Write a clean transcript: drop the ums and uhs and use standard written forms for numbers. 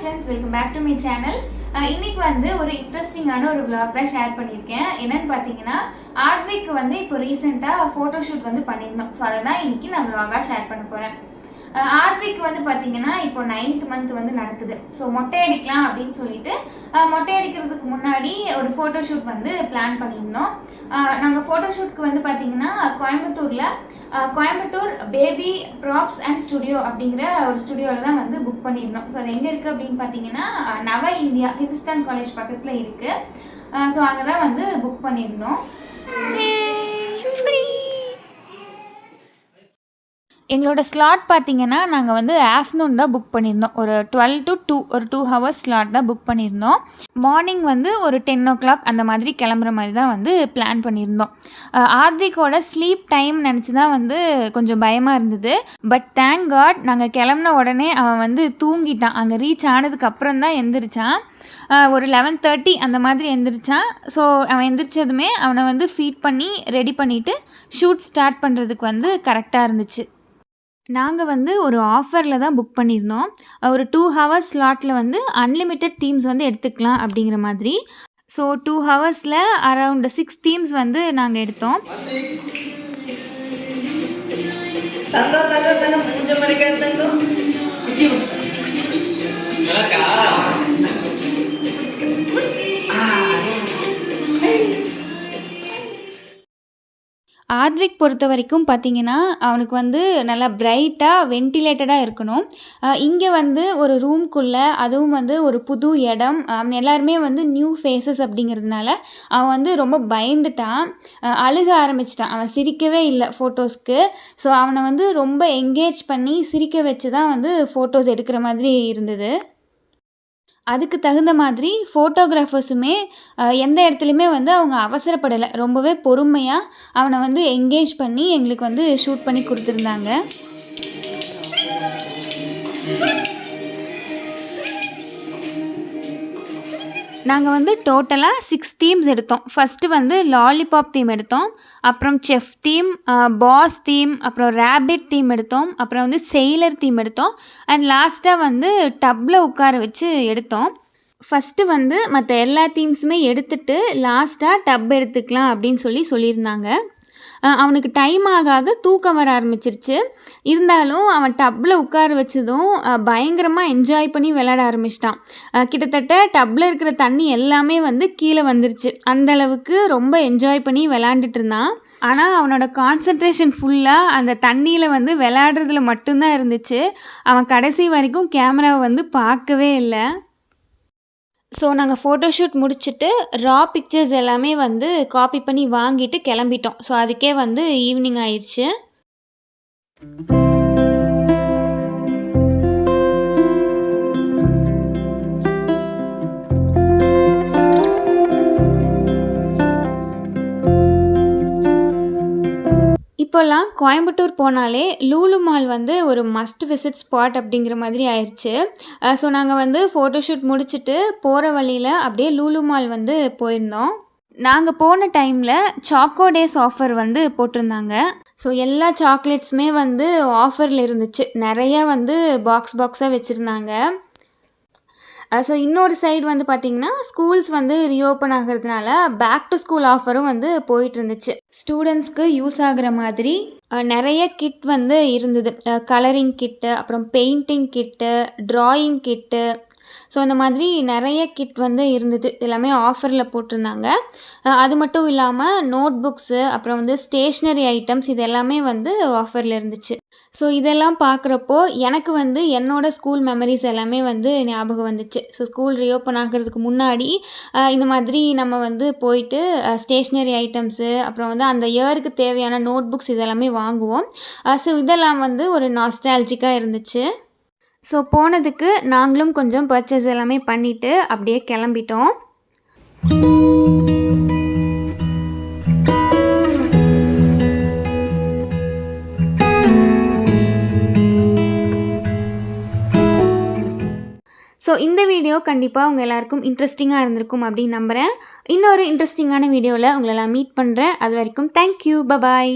friends, welcome back to my channel. இன்னைக்கு வந்து ஒரு இன்ட்ரெஸ்டிங்கான ஒரு vlog தான் ஷேர் பண்ணியிருக்கேன். என்னன்னு பார்த்தீங்கன்னா ஆர்ட்விக்கு வந்து இப்போ ரீசெண்டாக ஃபோட்டோ ஷூட் வந்து பண்ணியிருந்தோம். ஸோ அதை தான் இன்னைக்கு நான் vlog-ஆ ஷேர் பண்ண போகிறேன். ஆர்ட்விக்கு வந்து பார்த்தீங்கன்னா இப்போ 9th month வந்து நடக்குது. ஸோ மொட்டை அடிக்கலாம் அப்படின்னு சொல்லிட்டு மொட்டை அடிக்கிறதுக்கு முன்னாடி ஒரு ஃபோட்டோ ஷூட் வந்து பிளான் பண்ணியிருந்தோம். நாங்கள் ஃபோட்டோ ஷூட்க்கு வந்து பார்த்தீங்கன்னா Coimbatore baby props and studio அப்படிங்கிற ஒரு ஸ்டுடியோவில் தான் வந்து புக் பண்ணியிருந்தோம். ஸோ அது எங்கே இருக்குது அப்படின்னு பார்த்தீங்கன்னா நவ இந்தியா ஹிந்துஸ்தான் காலேஜ் பக்கத்தில் இருக்குது. ஸோ அங்கே தான் வந்து புக் பண்ணியிருந்தோம். எங்களோட ஸ்லாட் பார்த்திங்கன்னா நாங்கள் வந்து ஆஃப்டர்நூன் தான் புக் பண்ணியிருந்தோம். ஒரு 12 to 2 ஒரு 2 hours ஸ்லாட் தான் புக் பண்ணியிருந்தோம். மார்னிங் வந்து ஒரு 10 o'clock அந்த மாதிரி கிளம்புற மாதிரி தான் வந்து பிளான் பண்ணியிருந்தோம். ஆர்த்திக்கோட ஸ்லீப் டைம் நினச்சி தான் வந்து கொஞ்சம் பயமாக இருந்தது. பட் தேங்க் காட் நாங்கள் கிளம்புன உடனே அவன் வந்து தூங்கிட்டான். அங்கே ரீச் ஆனதுக்கு அப்புறம் தான் எந்திரிச்சான். ஒரு 11:30 அந்த மாதிரி எந்திரிச்சான். ஸோ அவன் எந்திரிச்சதுமே அவனை வந்து ஃபீட் பண்ணி ரெடி பண்ணிவிட்டு ஷூட் ஸ்டார்ட் பண்ணுறதுக்கு வந்து கரெக்டாக இருந்துச்சு. நாங்கள் வந்து ஒரு ஆஃபரில் தான் புக் பண்ணியிருந்தோம். ஒரு 2 hours ஸ்லாட்டில் வந்து அன்லிமிட்டெட் தீம்ஸ் வந்து எடுத்துக்கலாம் அப்படிங்கிற மாதிரி. ஸோ 2 hours அரவுண்ட் 6 தீம்ஸ் வந்து நாங்கள் எடுத்தோம். ஆத்விக் பொறுத்த வரைக்கும் பார்த்திங்கன்னா அவனுக்கு வந்து நல்லா பிரைட்டாக வென்டிலேட்டடாக இருக்கணும். இங்கே வந்து ஒரு ரூம்குள்ளே அதுவும் வந்து ஒரு புது இடம், அவன் எல்லாருமே வந்து நியூ ஃபேஸஸ் அப்படிங்கிறதுனால அவன் வந்து ரொம்ப பயந்துட்டான், அழுக ஆரம்பிச்சிட்டான். அவன் சிரிக்கவே இல்லை ஃபோட்டோஸ்க்கு. ஸோ அவனை வந்து ரொம்ப என்கேஜ் பண்ணி சிரிக்க வச்சு தான் வந்து ஃபோட்டோஸ் எடுக்கிற மாதிரி இருந்தது. அதுக்கு தகுந்த மாதிரி ஃபோட்டோகிராஃபர்ஸுமே எந்த இடத்துலையுமே வந்து அவங்க அவசரப்படலை. ரொம்பவே பொறுமையாக அவனை வந்து என்கேஜ் பண்ணி எங்களுக்கு வந்து ஷூட் பண்ணி கொடுத்துருந்தாங்க. நாங்கள் வந்து டோட்டலாக 6 தீம்ஸ் எடுத்தோம். ஃபஸ்ட்டு வந்து லாலிபாப் தீம் எடுத்தோம், அப்புறம் செஃப் தீம், பாஸ் தீம், அப்புறம் ரேபிட் தீம் எடுத்தோம், அப்புறம் வந்து செயிலர் தீம் எடுத்தோம், அண்ட் லாஸ்ட்டாக வந்து டப்பில் உட்கார வச்சு எடுத்தோம். ஃபஸ்ட்டு வந்து மற்ற எல்லா தீம்ஸுமே எடுத்துகிட்டு லாஸ்ட்டாக டப் எடுத்துக்கலாம் அப்படின்னு சொல்லியிருந்தாங்க. அவனுக்கு டைம் ஆக தூக்கம் வர ஆரம்பிச்சிருச்சு. இருந்தாலும் அவன் டப்பில் உட்கார வச்சதும் பயங்கரமாக என்ஜாய் பண்ணி விளையாட ஆரம்பிச்சிட்டான். கிட்டத்தட்ட டப்பில் இருக்கிற தண்ணி எல்லாமே வந்து கீழே வந்துருச்சு. அந்தளவுக்கு ரொம்ப என்ஜாய் பண்ணி விளையாண்டுட்டு இருந்தான். ஆனால் அவனோட கான்சன்ட்ரேஷன் ஃபுல்லாக அந்த தண்ணியில் வந்து விளையாடுறதுல மட்டும்தான் இருந்துச்சு. அவன் கடைசி வரைக்கும் கேமராவை வந்து பார்க்கவே இல்லை. ஸோ நாங்கள் ஃபோட்டோஷூட் முடிச்சுட்டு பிக்சர்ஸ் எல்லாமே வந்து காப்பி பண்ணி வாங்கிட்டு கிளம்பிட்டோம். ஸோ அதுக்கே வந்து ஈவினிங் ஆயிடுச்சு. இப்போல்லாம் கோயம்புத்தூர் போனாலே லூலு மால் வந்து ஒரு மஸ்ட் விசிட் ஸ்பாட் அப்படிங்கிற மாதிரி ஆயிடுச்சு. ஸோ நாங்கள் வந்து ஃபோட்டோஷூட் முடிச்சுட்டு போகிற வழியில் அப்படியே லூலு மால் வந்து போயிருந்தோம். நாங்கள் போன டைமில் சாக்கோ டேஸ் ஆஃபர் வந்து போட்டிருந்தாங்க. ஸோ எல்லா சாக்லேட்ஸுமே வந்து ஆஃபரில் இருந்துச்சு. நிறையா வந்து பாக்ஸாக வச்சுருந்தாங்க. ஸோ இன்னொரு சைடு வந்து பார்த்திங்கன்னா ஸ்கூல்ஸ் வந்து ரீஓப்பன் ஆகிறதுனால பேக் டு ஸ்கூல் ஆஃபரும் வந்து போயிட்டு இருந்துச்சு. ஸ்டூடெண்ட்ஸ்க்கு யூஸ் ஆகிற மாதிரி நிறைய கிட் வந்து இருந்தது. கலரிங் கிட்டு, அப்புறம் பெயிண்டிங் கிட்டு, ட்ராயிங் கிட்டு, ஸோ இந்த மாதிரி நிறைய கிட் வந்து இருந்தது. எல்லாமே ஆஃபரில் போட்டிருந்தாங்க. அது மட்டும் இல்லாமல் நோட் புக்ஸு, அப்புறம் வந்து ஸ்டேஷ்னரி ஐட்டம்ஸ் இது எல்லாமே வந்து ஆஃபரில் இருந்துச்சு. ஸோ இதெல்லாம் பார்க்குறப்போ எனக்கு வந்து என்னோடய ஸ்கூல் மெமரிஸ் எல்லாமே வந்து ஞாபகம் வந்துச்சு. ஸோ ஸ்கூல் ரீஓப்பன் ஆகிறதுக்கு முன்னாடி இந்த மாதிரி நம்ம வந்து போயிட்டு ஸ்டேஷ்னரி ஐட்டம்ஸு, அப்புறம் வந்து அந்த இயருக்கு தேவையான நோட் புக்ஸ் இதெல்லாமே வாங்குவோம். ஸோ இதெல்லாம் வந்து ஒரு நாஸ்டாலஜிக்காக இருந்துச்சு. ஸோ போனதுக்கு நாங்களும் கொஞ்சம் பர்ச்சேஸ் எல்லாமே பண்ணிவிட்டு அப்படியே கிளம்பிட்டோம். ஸோ இந்த வீடியோ கண்டிப்பாக உங்கள் எல்லாருக்கும் இன்ட்ரெஸ்டிங்காக இருந்திருக்கும் அப்படின்னு நம்புகிறேன். இன்னொரு இன்ட்ரெஸ்டிங்கான வீடியோவில் உங்களெல்லாம் மீட் பண்ணுறேன். அது வரைக்கும் தேங்க்யூ, பபாய்.